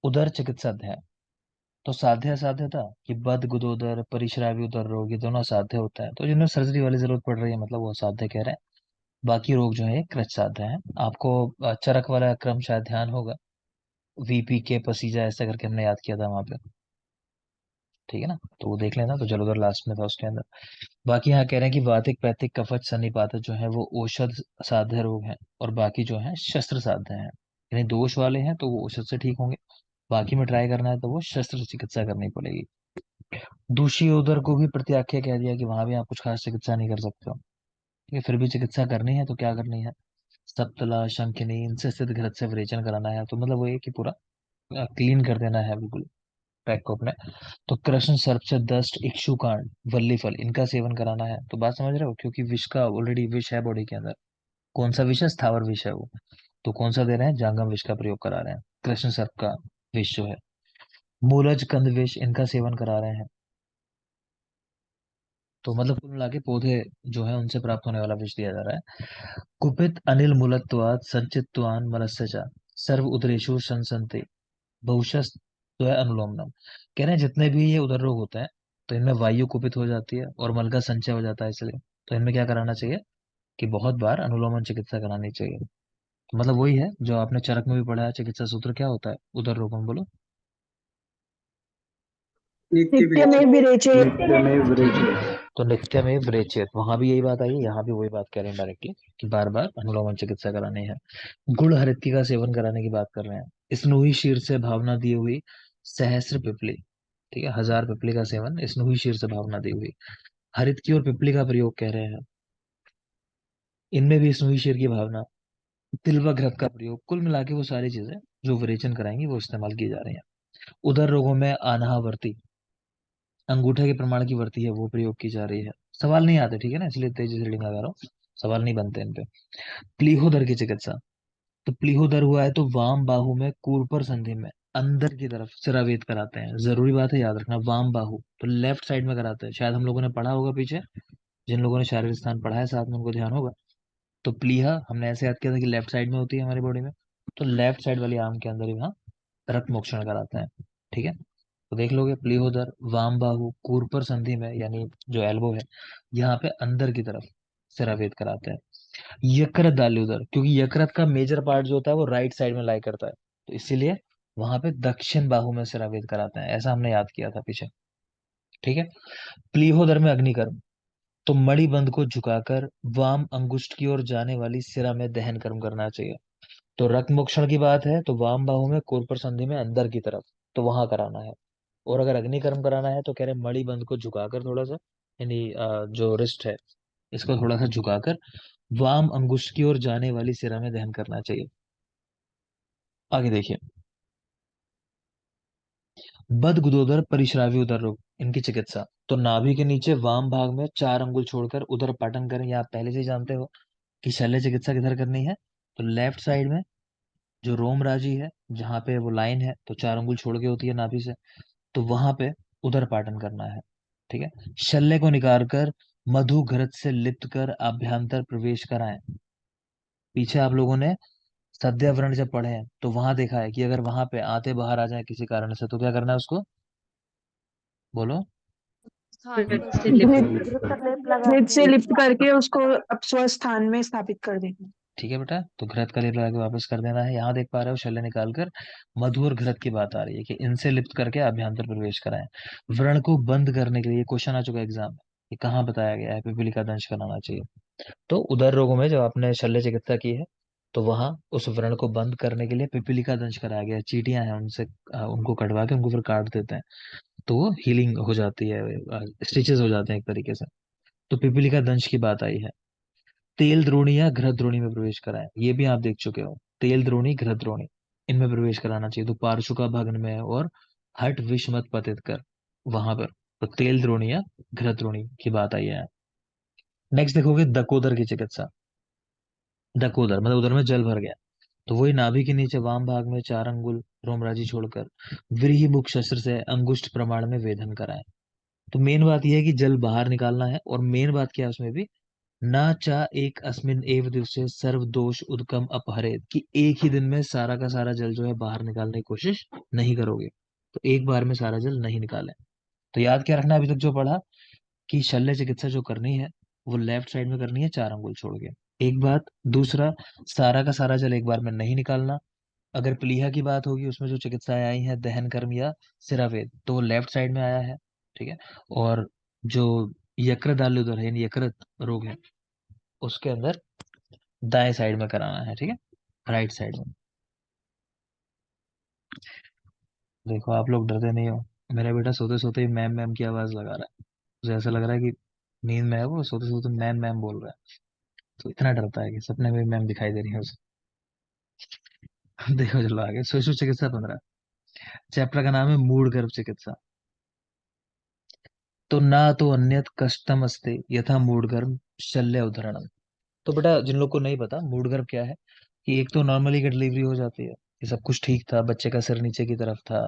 उदर चिकित्सा अध्ययन। तो साध्य असाध्य था कि बद गुदोदर परिश्रावी उदर रोग ये दोनों असाध्य होता है, तो जिन्हें सर्जरी वाली जरूरत पड़ रही है मतलब वो असाध्य कह रहे हैं। बाकी रोग जो है कृत साध्य है। आपको चरक वाला क्रम शायद ध्यान होगा, वीपी के पसीजा ऐसा करके हमने याद किया था वहां पे। ठीक है ना, तो वो देख लेना, तो जलोदर लास्ट में था उसके अंदर। बाकी यहाँ कह रहे हैं कि वातिक पैतिक कफज सन्निपात जो है वो औषध साध्य रोग है, और बाकी जो है शस्त्र साध्य है। यानी दोष वाले हैं तो वो औषध से ठीक होंगे, बाकी में ट्राई करना है तो वो शस्त्र चिकित्सा करनी पड़ेगी। दूषी उदर को भी प्रत्याख्या कह दिया कि वहां भी आप कुछ खास चिकित्सा नहीं कर सकते हो। ठीक है, फिर भी चिकित्सा करनी है तो क्या करनी है, सप्तला शंखिनी इनसे स्थित घृत से विरेचन कराना है, तो मतलब वो ये कि पूरा क्लीन कर देना है बिल्कुल पैक को अपने। तो कृष्ण सर्प से दस्त इक्षुकांड वल्ली फल इनका सेवन कराना है। तो बात समझ रहे हो, क्योंकि विष का ऑलरेडी विष है बॉडी के अंदर। कौन सा विष है, स्थावर विष है वो। तो कौन सा दे रहे हैं, जांगम विष का प्रयोग करा रहे हैं, कृष्ण सर्प का विष जो है। मूलज कंद विष इनका सेवन करा रहे हैं। तो मतलब कुल मिला के पौधे जो है उनसे प्राप्त होने वाला विष दिया जा रहा है। कुपित अनिल मूलत्वात् संचित्वान मलस्यचा सर्व उदरेषु संसन्ते बहुशः तो है अनुलोमनम। कह रहे हैं जितने भी ये उदर रोग होते हैं तो इनमें वायु कुपित हो जाती है और मल का संचय हो जाता है, इसलिए तो इनमें क्या कराना चाहिए कि बहुत बार अनुलोमन चिकित्सा करानी चाहिए। तो मतलब वही है जो आपने चरक में भी पढ़ा है, चिकित्सा सूत्र क्या होता है उदर रोगों में, बोलो। नित्य नित्य में विरेचन। विरेचय। नित्यमेव विरेचयेत्। तो नित्य में ब्रेचियत वहां भी यही बात आई है, यहाँ भी वही बात कह रहे हैं डायरेक्टली कि बार बार अनुलोमन चिकित्सा करानी है। गुड़ हरितकी का सेवन कराने की बात कर रहे हैं। स्नूही शीर से भावना दी हुई सहस्त्र पिपली, ठीक है, 1000 पिपली का सेवन स्नूही शीर से भावना दी हुई। हरितकी और पिपली का प्रयोग कह रहे हैं, इनमें भी स्नूही शीर की भावना, तिलवा घृत का प्रयोग, कुल मिला के वो सारी चीजें जो विरेचन कराएंगी वो इस्तेमाल की जा रही हैं। उदर रोगों में अनाहवर्ती अंगूठे के प्रमाण की वर्ती है वो प्रयोग की जा रही है। सवाल नहीं आते, ठीक है ना, इसलिए तेजी से रीडिंग लगा रहा हूँ, सवाल नहीं बनते इन पे। प्लीहोदर की चिकित्सा। तो प्लीहोदर हुआ है तो वाम बाहु में कूर्पर संधि में अंदर की तरफ सिरावेद कराते हैं। जरूरी बात है याद रखना, वाम बाहु तो लेफ्ट साइड में कराते हैं, शायद हम लोगों ने पढ़ा होगा पीछे, जिन लोगों ने शारीरिक स्थान पढ़ा है साथ में उनको ध्यान होगा। तो प्लीहा हमने ऐसे याद किया था कि लेफ्ट साइड में होती है हमारी बॉडी में, तो लेफ्ट साइड वाली आर्म के अंदर ही वहाँ रक्त मोक्षण कराते हैं। ठीक है, तो देख लोगे प्लीहोदर वाम बाहु कूर्पर संधि में, यानी जो एल्बो है यहाँ पे अंदर की तरफ सिरावेद कराते हैं। यकृत दाल्युदर, क्योंकि यकृत का मेजर पार्ट जो होता है वो राइट साइड में लाई करता है, तो इसीलिए वहां पे दक्षिण बाहु में सिरावेद कराते हैं, ऐसा हमने याद किया था पीछे। ठीक है, प्लीहोदर में अग्निकर्म। तो मणिबंध को झुकाकर वाम अंगुष्ठ की ओर जाने वाली सिरा में दहन कर्म करना चाहिए। तो रक्त मोक्षण की बात है तो वाम बाहु में कोरपर संधि में अंदर की तरफ, तो वहां कराना है। और अगर अग्निकर्म कराना है तो कह रहे मणिबंध को झुकाकर थोड़ा सा, यानी जो रिस्ट है इसको थोड़ा सा झुकाकर वाम अंगुष्ठ की ओर जाने वाली सिरा में दहन करना चाहिए। आगे देखिए, बद गुदोदर परिश्रावी उदर रोग इनकी चिकित्सा। तो नाभि के नीचे वाम भाग में 4 अंगुल छोड़कर उदर पाटन करें, या आप पहले से ही जानते हो कि शल्य चिकित्सा किधर करनी है। तो लेफ्ट साइड में जो रोम राजी है जहाँ पे वो लाइन है, तो 4 अंगुल छोड़ के होती है नाभि से, तो वहां पे उदर पाटन करना है। ठीक है, शल्य को निकाल कर मधु घृत से लिप्त कर अभ्यंतर प्रवेश कराएं। पीछे आप लोगों ने सद्य व्रण जब पढ़े हैं तो वहां देखा है कि अगर वहां पे आते बाहर आ जाए किसी कारण से तो क्या करना है उसको, बोलो। हाथों से घृत लिपट। लिप्त कर। घृत से लिप्त करके उसको अब स्वस्थान में स्थापित कर देना। ठीक है बेटा, तो घृत का लेप लगा के वापस कर देना है। यहाँ देख पा रहे हो शल्य निकाल कर मधु और घृत की बात आ रही है कि इनसे लिप्त करके अभ्यंतर प्रवेश कराएं। व्रण को बंद करने के लिए क्वेश्चन आ चुका है एग्जाम में, ये कहाँ बताया गया है, पिपीलिका दंश कराना चाहिए। तो उदर रोगों में जब आपने शल्य चिकित्सा की है तो वहां उस व्रण को बंद करने के लिए पिपीलिका दंश कराया गया है। चींटियां हैं उनसे उनको कटवा के उनको फिर काट देते हैं, तो वो हीलिंग हो जाती है, स्टिचेस हो जाते हैं एक तरीके से। तो पिपीलिका दंश की बात आई है। तेल द्रोणी या घृत द्रोणी में प्रवेश कराएं, ये भी आप देख चुके हो, तेल द्रोणी घृत द्रोणी इनमें प्रवेश कराना चाहिए। तो पार्श्व भग्न में और हट विषमत पतित कर वहां पर, तो तेल द्रोणी या घृत द्रोणी की बात आई है। नेक्स्ट देखोगे दकोदर की चिकित्सा। डकोदर मतलब उधर में जल भर गया, तो वही नाभि के नीचे वाम भाग में 4 अंगुल रोमराजी छोड़कर व्रीहि मुख शस्त्र से अंगुष्ठ प्रमाण में वेदन कराएं। तो मेन बात यह है कि जल बाहर निकालना है, और मेन बात क्या है उसमें भी, ना चा एक अस्मिन एव दिवसे सर्व दोष उदकम अपहरेत, कि एक ही दिन में सारा का सारा जल जो है बाहर निकालने की कोशिश नहीं करोगे, तो एक बार में सारा जल नहीं निकाले। तो याद क्या रखना अभी तक जो पढ़ा, कि शल्य चिकित्सा जो करनी है वो लेफ्ट साइड में करनी है 4 अंगुल छोड़ के, एक बात। दूसरा, सारा का सारा जल एक बार में नहीं निकालना। अगर प्लीहा की बात होगी उसमें जो चिकित्साएं आई हैं दहन कर्म या सिरावेद, तो वो लेफ्ट साइड में आया है, ठीक है। और जो यकृत दाल्युदर है यानी यकृत रोग है, उसके अंदर दाएं साइड में कराना है, ठीक है, राइट साइड में। देखो आप लोग डरते नहीं हो, मेरा बेटा सोते सोते ही मैम मैम की आवाज लगा रहा है, मुझे ऐसा लग रहा है कि नींद में है, वो सोते सोते मैम मैम बोल रहा है, तो इतना डरता है कि सपने में मैम दिखाई दे रही है उसे। देखो चलो आगे, शिशु चिकित्सा 15, चैप्टर का नाम है मूड गर्भ चिकित्सा। तो ना तो अन्यत कष्टम अस्ते यथा मूड गर्भ शल्य उद्धरणम। तो बेटा जिन लोग को नहीं पता मूड गर्भ क्या है, कि एक तो नॉर्मली की डिलीवरी हो जाती है, कि सब कुछ ठीक था, बच्चे का सिर नीचे की तरफ था,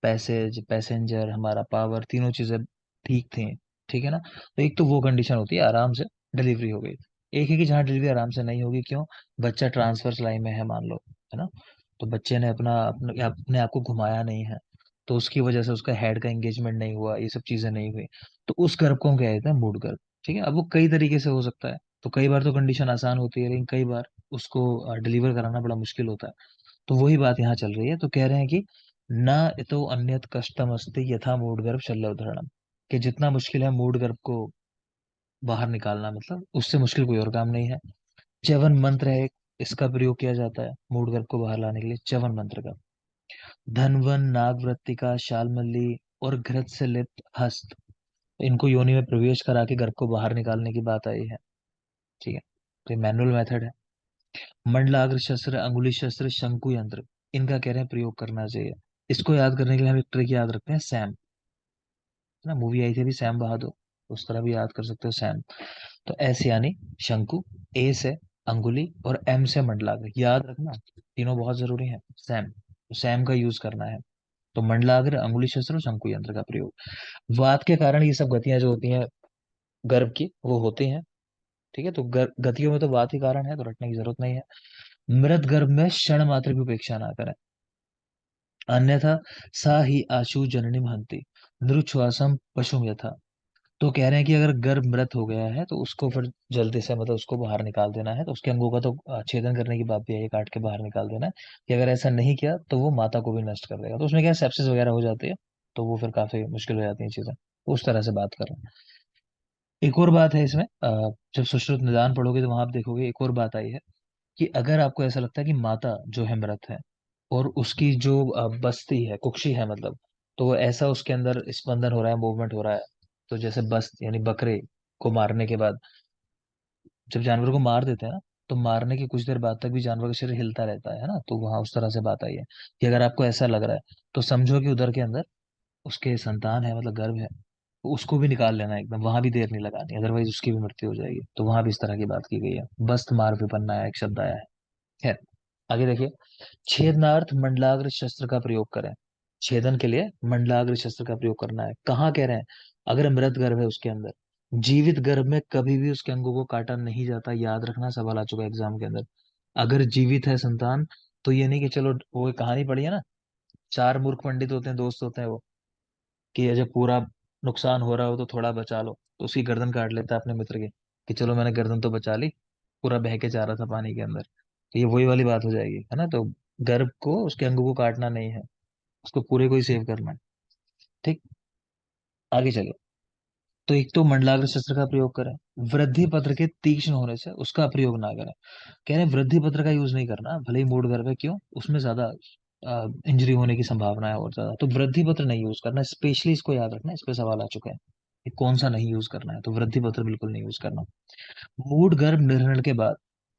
पैसेंजर हमारा पावर तीनों चीजें ठीक थी, ठीक है ना। तो एक तो वो कंडीशन होती है आराम से डिलीवरी हो गई। एक है कि जहाँ डिलीवरी आराम से नहीं होगी, क्यों, बच्चा ट्रांसफर लाइन में है मान लो, है ना, तो बच्चे ने अपने आप को घुमाया नहीं है, तो उसकी वजह से उसका हेड का एंगेजमेंट नहीं हुआ, ये सब चीजें नहीं हुई, तो उस गर्भ को हम क्या कहते हैं, मूड गर्भ। ठीक है, अब वो कई तरीके से हो सकता है, तो कई बार तो कंडीशन आसान होती है, लेकिन कई बार उसको डिलीवर कराना बड़ा मुश्किल होता है। तो वही बात यहाँ चल रही है, तो कह रहे हैं कि न इतो अन्यत कष्टम अस्ति यथा मूढ़गर्भ शल्य उद्धरणम, कि जितना मुश्किल है मूढ़ गर्भ को बाहर निकालना, मतलब उससे मुश्किल कोई और काम नहीं है। च्यवन मंत्र है एक, इसका प्रयोग किया जाता है मूढ़ गर्भ को बाहर लाने के लिए, च्यवन मंत्र का। धनवन नागवृत्तिका शालमली और घृत से लिप्त हस्त, इनको योनि में प्रवेश करा के गर्भ को बाहर निकालने की बात आई है, ठीक है। तो मैनुअल मेथड है। मंडलाग्र शस्त्र, अंगुली शस्त्र, शंकु यंत्र, इनका कह रहे हैं प्रयोग करना चाहिए। इसको याद करने के लिए हम एक ट्रिक याद रखते हैं, सैम, है ना, मूवी आई थी अभी सैम बहादुर, उस तरह भी याद कर सकते हो सैम। तो एस यानी शंकु, ए से अंगुली, और एम से मंडलाग्र, याद रखना तीनों बहुत जरूरी है। सैम, तो सैम का यूज करना है। तो मंडलाग्र, अंगुली शस्त्र और शंकु यंत्र का प्रयोग। वात के कारण ये सब गतियां जो होती हैं गर्भ की वो होती हैं, ठीक है। तो गतियों में तो वात ही कारण है, तो रटने की जरूरत नहीं है। मृत गर्भ में क्षण मात्र भी उपेक्षा ना करें, अन्यथा सा ही आशु जननी हंति नृच्छ्वासम पशुम यथा। तो कह रहे हैं कि अगर गर्भ मृत हो गया है तो उसको फिर जल्दी से मतलब उसको बाहर निकाल देना है, तो उसके अंगों का तो छेदन करने की बात भी है, ये काट के बाहर निकाल देना है, कि अगर ऐसा नहीं किया तो वो माता को भी नष्ट कर देगा, तो उसमें क्या सेप्सिस वगैरह हो जाती है, तो वो फिर काफी मुश्किल हो जाती है चीजें, उस तरह से बात कर रहे हैं। एक और बात है इसमें, जब सुश्रुत निदान पढ़ोगे तो वहां आप देखोगे एक और बात आई है, कि अगर आपको ऐसा लगता है कि माता जो है मृत है और उसकी जो बस्ती है, कुक्षी है मतलब, तो वो ऐसा उसके अंदर स्पंदन हो रहा है, मूवमेंट हो रहा है, तो जैसे बस्त यानी बकरे को मारने के बाद जब जानवर को मार देते हैं ना, तो मारने के कुछ देर बाद तक भी जानवर का शरीर हिलता रहता है ना, तो वहां उस तरह से बात आई है, कि अगर आपको ऐसा लग रहा है तो समझो कि उधर के अंदर उसके संतान है, मतलब गर्भ है, तो उसको भी निकाल लेना एकदम, वहां भी देर नहीं लगानी, अदरवाइज उसकी भी मृत्यु हो जाएगी, तो वहां भी इस तरह की बात की गई है। बस्त मार विपन्ना एक शब्द आया है। खैर, आगे देखिए, छेदनार्थ मंडलाग्र शस्त्र का प्रयोग करें। छेदन के लिए मंडलाग्र शस्त्र का प्रयोग करना है, कहाँ कह रहे हैं, अगर मृत गर्भ है उसके अंदर, जीवित गर्भ में कभी भी उसके अंगों को काटा नहीं जाता, याद रखना, सवाल आ चुका है एग्जाम के अंदर। अगर जीवित है संतान, तो ये नहीं कि चलो वो एक कहानी पढ़ी है ना, चार मूर्ख पंडित होते हैं, दोस्त होते हैं वो, कि ये जब पूरा नुकसान हो रहा हो तो थोड़ा बचा लो, तो उसकी गर्दन काट लेता है अपने मित्र के, कि चलो मैंने गर्दन तो बचा ली, पूरा बह के जा रहा था पानी के अंदर, तो ये वही वाली बात हो जाएगी, है ना। तो गर्भ को उसके अंगों को काटना नहीं है, उसको पूरे को ही सेव करना है, ठीक। आगे चलो, तो एक तो मंडलाग्र शस्त्र का प्रयोग करें, वृद्धि पत्र के तीक्ष्ण होने से उसका प्रयोग ना करें। कह रहे हैं वृद्धि पत्र का यूज नहीं करना, भले ही मूड गर्भ है, क्यों, उसमें ज्यादा इंजरी होने की संभावना है और ज्यादा, तो वृद्धि पत्र नहीं यूज करना, स्पेशली इसको याद रखना, इस पे सवाल आ चुका है कि कौन सा नहीं यूज करना है, तो वृद्धि पत्र बिल्कुल नहीं यूज करना। मूड गर्भ निर्णय के बाद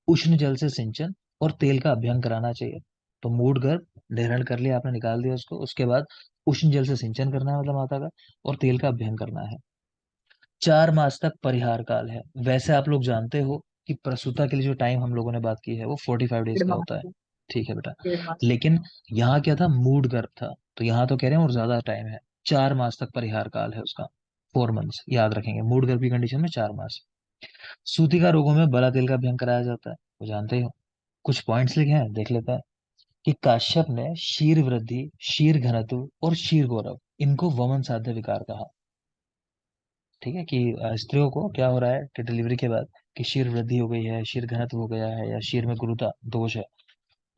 उष्ण जल से सिंचन और तेल का अभ्यंग कराना चाहिए। तो मूड गर्भ निर्णय कर लिया आपने, निकाल दिया उसको, उसके बाद उष्ण जल से सिंचन करना है मतलब माता का, और तेल का अभ्यंग करना है। 4 मास तक परिहार काल है। वैसे आप लोग जानते हो कि प्रसूता के लिए जो टाइम हम लोगों ने बात की है वो 45 डेज डेढ़ का मास होता है, का, ठीक है बेटा। 1.5 मास। लेकिन यहाँ क्या था, मूड गर्भ था, तो यहाँ तो कह रहे हैं और ज्यादा टाइम है, 4 मास तक परिहार काल है उसका, 4 मंथ्स, याद रखेंगे मूड गर्भ की कंडीशन में 4 मास। सूतिका रोगों में बला तेल का अभियान कराया जाता है, वो जानते ही हो। कुछ पॉइंट्स लिखे हैं, देख लेते हैं। कि काश्यप ने शीर वृद्धि, शीर घनत्व और शीर गौरव, इनको वमन साध्य विकार कहा। ठीक है, कि स्त्रियों को क्या हो रहा है कि डिलीवरी के बाद कि शीर वृद्धि हो गई है, शीर घनत्व हो गया है, या शीर में गुरुता दोष है,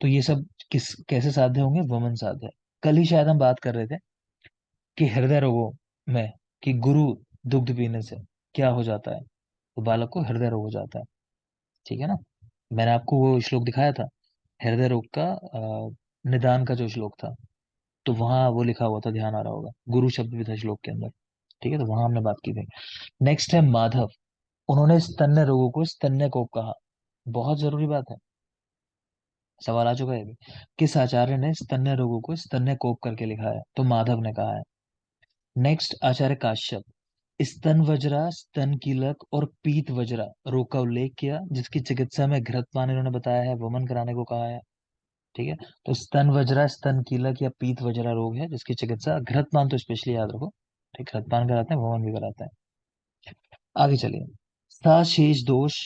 तो ये सब किस कैसे साध्य होंगे? वमन साध्य। कल ही शायद हम बात कर रहे थे कि हृदय रोगों में कि गुरु दुग्ध पीने से क्या हो जाता है, तो बालक को हृदय रोग हो जाता है। ठीक है ना, मैंने आपको वो श्लोक दिखाया था, हृदय रोग का निदान का जो श्लोक था, तो वहां वो लिखा हुआ था, ध्यान आ रहा होगा, गुरु शब्द भी था श्लोक के अंदर। ठीक है, तो वहां हमने बात की थी। नेक्स्ट है माधव, उन्होंने स्तन्य रोगों को स्तन्य कोप कहा। बहुत जरूरी बात है, सवाल आ चुका है अभी। किस आचार्य ने स्तन्य रोगों को स्तन्य कोप करके लिखा है? तो माधव ने कहा है। नेक्स्ट आचार्य काश्यप, स्तन वज्रा, स्तन कीलक और पीत वज्रा रोग का उल्लेख किया, जिसकी चिकित्सा में घृतपान इन्होंने बताया है, वमन कराने को कहा है। ठीक है, तो स्तन वज्रा, स्तन कीलक या पीत वज्रा रोग है जिसकी चिकित्सा घृतपान, तो स्पेशली याद रखो। ठीक, घृतपान कराते हैं, वमन भी कराते हैं। आगे चलिए। सा शेष दोष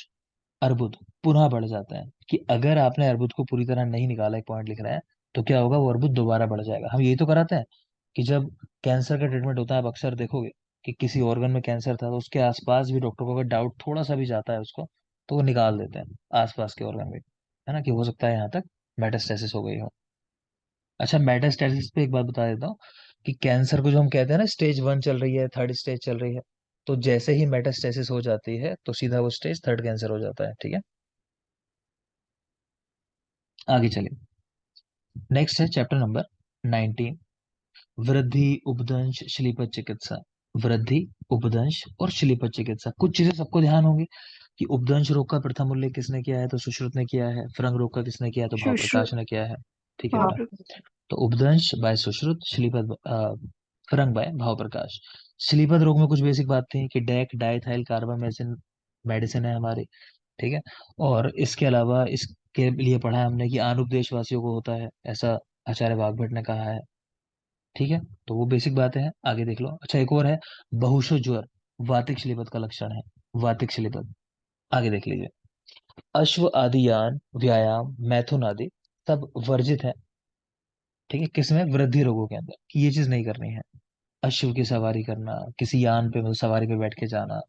अर्बुद पुनः बढ़ जाता है, कि अगर आपने अर्बुद को पूरी तरह नहीं निकाला, एक पॉइंट लिख रहा है, तो क्या होगा? वो अर्बुद दोबारा बढ़ जाएगा। हम यही तो कराते हैं कि जब कैंसर का ट्रीटमेंट होता है, आप अक्सर देखोगे कि किसी ऑर्गन में कैंसर था, तो उसके आसपास भी डॉक्टर को अगर डाउट थोड़ा सा भी जाता है उसको, तो वो निकाल देते हैं आसपास के ऑर्गन में, है ना, कि हो सकता है यहाँ तक मेटास्टेसिस हो गई हो। अच्छा, मेटास्टेसिस पे एक बात बता देता हूँ, कि कैंसर को जो हम कहते हैं ना, स्टेज 1 चल रही है, थर्ड स्टेज चल रही है, तो जैसे ही मेटास्टेसिस हो जाती है तो सीधा वो स्टेज थर्ड कैंसर हो जाता है। ठीक है, आगे चलिए। नेक्स्ट है चैप्टर नंबर 19, वृद्धि, उपदंश, श्लीपद चिकित्सा। वृद्धि, उपदंश और श्लीपद चिकित्सा, कुछ चीजें सबको ध्यान होंगी कि उपदंश रोग का प्रथम उल्लेख किसने किया है? तो सुश्रुत ने किया है। फ्रंग रोग का किसने किया है? तो सुश्रुत। भावप्रकाश ने किया है। ठीक है हाँ। बेटा, तो उपदंश बाय सुश्रुत, श्लीपद फ्रंग बाय भावप्रकाश। श्लीपद रोग में कुछ बेसिक बात थी कि डेक डाइथाइल कार्बामेजिन मेडिसिन है हमारी। ठीक है, और इसके अलावा इसके लिए पढ़ा है हमने कि आनुपदेश वासियों को होता है, ऐसा आचार्य वाग्भट ने कहा है। ठीक है, तो वो बेसिक बातें हैं, आगे देख लो। अच्छा, एक और है, बहुशो ज्वर वातिक शलीबत का लक्षण है, वातिक शलीबत। आगे देख लीजिए। अश्व आदि यान व्यायाम मैथुन आदि सब वर्जित है। ठीक है, किसमें? वृद्धि रोगों के अंदर, कि ये चीज नहीं करनी है। अश्व की सवारी करना, किसी यान पे मतलब सवारी पे बैठ के जाना,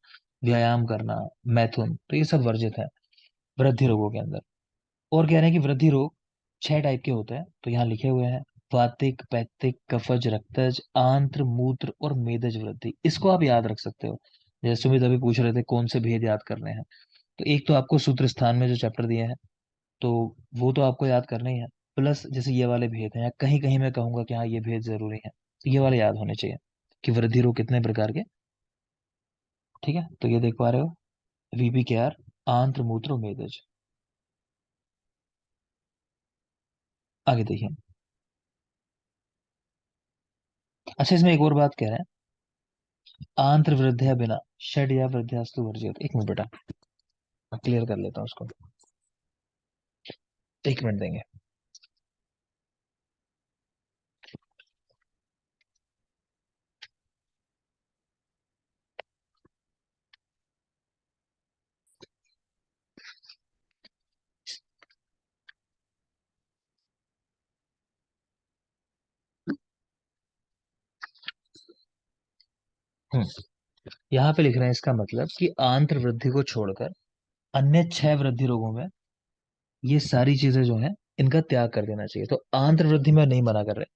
व्यायाम करना, मैथुन, तो ये सब वर्जित है वृद्धि रोगों के अंदर। और कह रहे हैं कि वृद्धि रोग 6 टाइप के होते हैं, तो यहाँ लिखे हुए हैं, वातिक, पैत्तिक, कफज, रक्तज, आंत्र, मूत्र और मेदज वृद्धि। इसको आप याद रख सकते हो। जैसे सुमित अभी पूछ रहे थे कौन से भेद याद करने हैं, तो एक तो आपको सूत्र स्थान में जो चैप्टर दिए हैं, तो वो तो आपको याद करना ही है। प्लस जैसे ये वाले भेद हैं, या कहीं कहीं मैं कहूंगा कि हाँ ये भेद जरूरी है, तो ये वाले याद होने चाहिए कि वृद्धि रोग कितने प्रकार के। ठीक है, तो ये देख पा रहे हो, वीपी के आर, आंत्र, मूत्र और मेदज। आगे देखिए। अच्छा, इसमें एक और बात कह रहे हैं, आंत्र वृद्धिया बिना षड या वृद्धास्तु वर्जित। एक मिनट बेटा, मैं क्लियर कर लेता हूँ उसको, एक मिनट देंगे। हम्म, यहाँ पे लिख रहे हैं इसका मतलब कि आंत्र वृद्धि को छोड़कर अन्य 6 वृद्धि रोगों में ये सारी चीजें जो हैं, इनका त्याग कर देना चाहिए। तो आंत्र वृद्धि में नहीं मना कर रहे,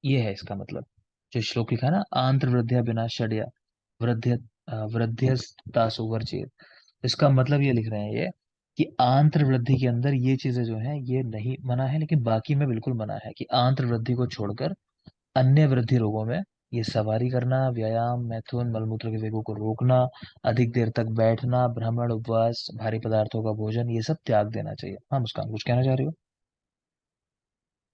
ये है इसका मतलब। जो श्लोक लिखा है ना, आंत्र वृद्धिया बिना षड्या वृद्ध वृद्ध्यस्तासु वर्जित, इसका मतलब ये लिख रहे हैं ये, कि आंत्र वृद्धि के अंदर ये चीजें जो हैं ये नहीं मना है, लेकिन बाकी में बिल्कुल मना है, कि आंत्र वृद्धि को छोड़कर अन्य वृद्धि रोगों में ये सवारी करना, व्यायाम, मैथुन, मलमूत्र के वेगों को रोकना, अधिक देर तक बैठना, भ्रमण, उपवास, भारी पदार्थों का भोजन, ये सब त्याग देना चाहिए। हाँ मुस्कान, कुछ कहना चाह रही हो?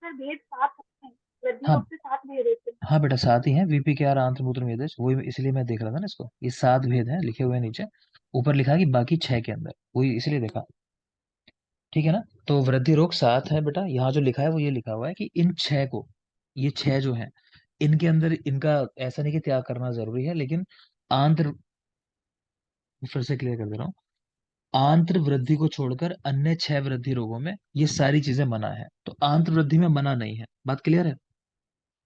सर भेद साफ है, वृद्धि हाँ, रोग से साफ भेद होते हैं। हाँ बेटा, 7 ही हैं, वीपी के आर, आंत्र, मूत्र, मेदज, वही इसलिए मैं देख रहा था ना इसको, ये 7 भेद हैं लिखे हुए हैं नीचे। ऊपर लिखा है कि बाकी 6 के अंदर, वही इसलिए देखा। ठीक है ना, तो वृद्धि रोग 7 है बेटा, यहाँ जो लिखा है वो ये लिखा हुआ है कि इन 6 को, ये 6 जो हैं, इनके अंदर इनका ऐसा नहीं कि त्याग करना जरूरी है, लेकिन आंत्र, फिर से क्लियर कर दे रहा हूँ, आंत्र वृद्धि को छोड़कर अन्य 6 वृद्धि रोगों में ये सारी चीजें मना है। तो आंत्र वृद्धि में मना नहीं है, बात क्लियर है।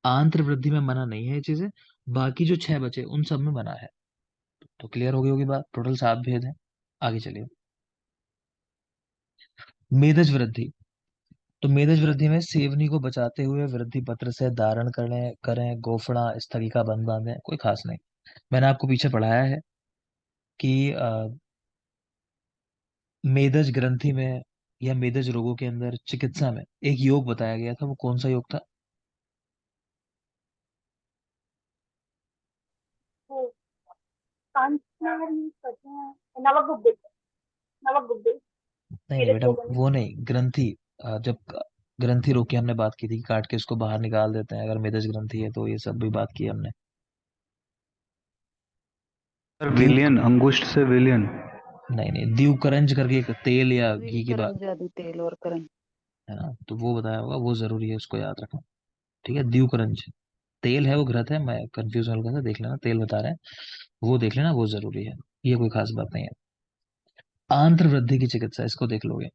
आंत्र वृद्धि में मना नहीं है ये चीजें, बाकी जो 6 बचे उन सब में मना है। तो क्लियर हो गई होगी बात, टोटल 7 भेद है। आगे चलिए। मेदज वृद्धि। तो मेदज वृद्धि में सेवनी को बचाते हुए वृद्धि पत्र से धारण करें करें गोफणा स्थगिका बंद बांधें, कोई खास नहीं। मैंने आपको पीछे पढ़ाया है कि मेदज ग्रंथि में या मेदज रोगों के अंदर चिकित्सा में एक योग बताया गया था, वो कौन सा योग था? वो कांच में यूज करते हैं, नवगुब्बे। नवगुब्बे नहीं नहीं मेरे बेटा, लोगों में। वो नहीं, ग्रंथि। जब ग्रंथि रोग की हमने बात की थी कि काट के उसको बाहर निकाल देते हैं अगर मेदज ग्रंथि है, तो ये सब भी बात की हमने। सर द्यूक, विलियन, अंगुष्ठ से विलियन। नहीं नहीं, द्यूकरंज करके एक तेल या घी की बात विलकरंज आदि तेल और करंज। है ना, तो वो बताया होगा, वो जरूरी है, उसको याद रखना। ठीक है, द्यूकरंज तेल है, वो घृत है, मैं कंफ्यूज हल्का सा, देख लेना, तेल बता रहे हैं, वो देख लेना, वो जरूरी है। ये कोई खास बात नहीं है। आंत्र वृद्धि की चिकित्सा, इसको देख लोगे।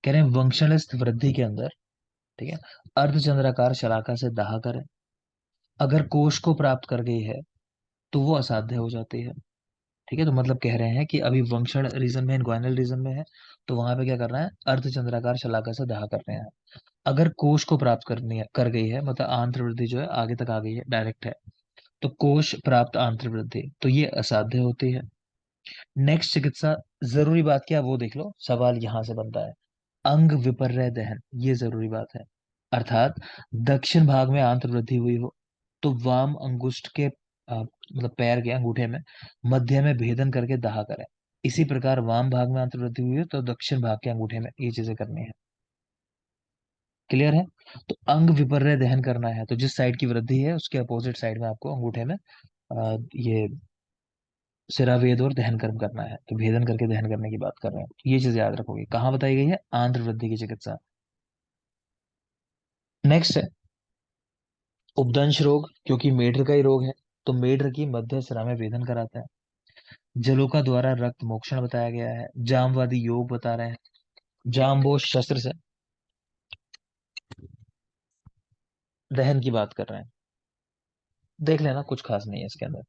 कह रहे हैं वंशनस्थ वृद्धि के अंदर, ठीक है, अर्धचंद्राकार शलाका से दाह करें। अगर कोष को प्राप्त कर गई है तो वो असाध्य हो जाती है। ठीक है, तो मतलब कह रहे हैं कि अभी वंशण रीजन में, इनग्वाइनल रीजन में है, तो वहां पे क्या करना है, अर्धचंद्राकार शलाका से दाह करने हैं। अगर कोष को प्राप्त करनी है, कर गई है, मतलब आंत्र वृद्धि जो है आगे तक आ गई है, डायरेक्ट है, तो कोष प्राप्त आंत्र वृद्धि, तो ये असाध्य होती है। नेक्स्ट चिकित्सा, जरूरी बात क्या है वो देख लो, सवाल यहां से बनता है। अंग विपर्य दहन, ये जरूरी बात है। अर्थात दक्षिण भाग में आंत्र वृद्धि हुई हो तो वाम अंगुष्ठ के मतलब पैर के अंगूठे में मध्य में भेदन करके दाह करें। इसी प्रकार वाम भाग में आंत्र वृद्धि हुई हो तो दक्षिण भाग के अंगूठे में ये चीजें करनी है। क्लियर है? तो अंग विपर्य दहन करना है, तो जिस साइड की वृद्धि है उसके अपोजिट साइड में आपको अंगूठे में ये सिरावेद और दहन कर्म करना है, तो भेदन करके दहन करने की बात कर रहे हैं, तो ये चीज याद रखोगे। कहाँ बताई गई है? आंध्र वृद्धि की चिकित्सा। नेक्स्ट है उपदंश रोग, क्योंकि मेढ्र का ही रोग है, तो मेढ्र की मध्य सिरा में वेदन कराते हैं। जलोका द्वारा रक्त मोक्षण बताया गया है। जामवादी योग बता रहे हैं। जाम्बोज शस्त्र से दहन की बात कर रहे हैं, देख लेना, कुछ खास नहीं है इसके अंदर।